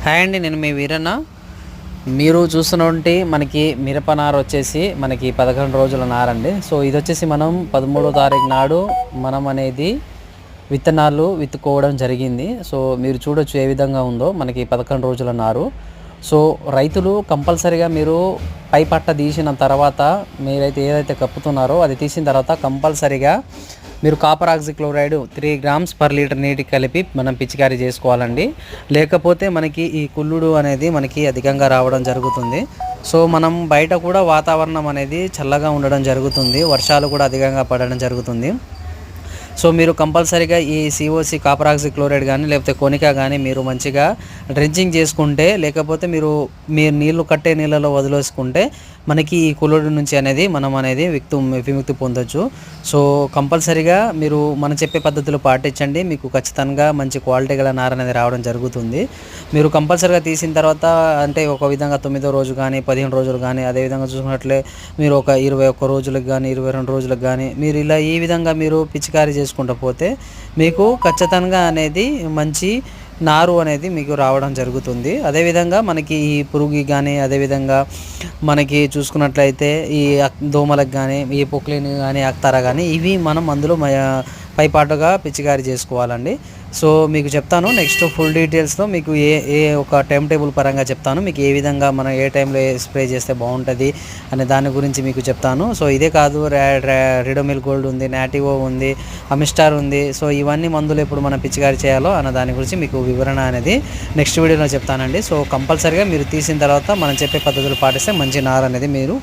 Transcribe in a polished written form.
Hi అండి, నేను మీ వీరన్న. మీరు చూస్తున్నటువంటి మనకి మిరప నారు వచ్చేసి మనకి 11 రోజుల నారండి. సో ఇది వచ్చేసి మనం 13వ తారీఖు నాడు మనం అనేది విత్తనాలు విత్తుకోవడం జరిగింది. సో మీరు చూడొచ్చు ఏ విధంగా ఉందో మనకి 11 రోజుల నారు. సో రైతులు కంపల్సరిగా మీరు పై పట్ట తీసిన తర్వాత మీరైతే ఏదైతే కప్పుతున్నారో అది తీసిన తర్వాత కంపల్సరిగా మీరు copper oxychloride 3 grams per litre నీటికి కలిపి మనం పిచికారీ చేసుకోవాలండి. లేకపోతే మనకి ఈ కుళ్ళుడు అనేది మనకి అధికంగా రావడం జరుగుతుంది. సో మనం బయట కూడా వాతావరణం అనేది చల్లగా ఉండడం జరుగుతుంది, వర్షాలు కూడా అధికంగా పడడం జరుగుతుంది. సో మీరు కంపల్సరీగా ఈ సిఓసి కాపర్ ఆక్సిక్లోరైడ్ కానీ లేకపోతే కొనికా కానీ మీరు మంచిగా డ్రెంచింగ్ చేసుకుంటే, లేకపోతే మీరు నీళ్లు కట్టే నీళ్ళలో వదిలేసుకుంటే మనకి ఈ కుళ్ళుడు నుంచి అనేది మనం అనేది విముక్తి పొందొచ్చు. సో కంపల్సరీగా మీరు మనం చెప్పే పద్ధతులు పాటించండి, మీకు ఖచ్చితంగా మంచి క్వాలిటీ గల నార అనేది రావడం జరుగుతుంది. మీరు కంపల్సరీగా తీసిన తర్వాత అంటే ఒక విధంగా 9వ రోజు కానీ 15 రోజులు కానీ, అదేవిధంగా చూసుకున్నట్లే మీరు ఒక 21 రోజులకు కానీ 22 రోజులకు కానీ మీరు ఇలా ఈ విధంగా మీరు పిచికారీ చేసుకుంటూ పోతే మీకు ఖచ్చితంగా అనేది మంచి నారు అనేది మీకు రావడం జరుగుతుంది. అదేవిధంగా మనకి ఈ పురుగు కానీ, అదేవిధంగా మనకి చూసుకున్నట్లయితే ఈ దోమలకు కానీ, ఈ పొక్లిన్ కానీ, అక్తారా కానీ ఇవి మనం అందులో పైపాటుగా పిచికారీ చేసుకోవాలండి. సో మీకు చెప్తాను నెక్స్ట్ ఫుల్ డీటెయిల్స్లో మీకు ఏ ఒక టైం టేబుల్ పరంగా చెప్తాను, మీకు ఏ విధంగా మనం ఏ టైంలో స్ప్రే చేస్తే బాగుంటుంది అనే దాని గురించి మీకు చెప్తాను. సో ఇదే కాదు, రిడోమిల్ గోల్డ్ ఉంది, నాటివో ఉంది, అమిస్టార్ ఉంది. సో ఇవన్నీ మందులు ఎప్పుడు మనం పిచికారీ చేయాలో అన్న దాని గురించి మీకు వివరణ అనేది నెక్స్ట్ వీడియోలో చెప్తానండి. సో కంపల్సరీగా మీరు తీసిన తర్వాత మనం చెప్పే పద్ధతులు పాటిస్తే మంచి నార అనేది మీరు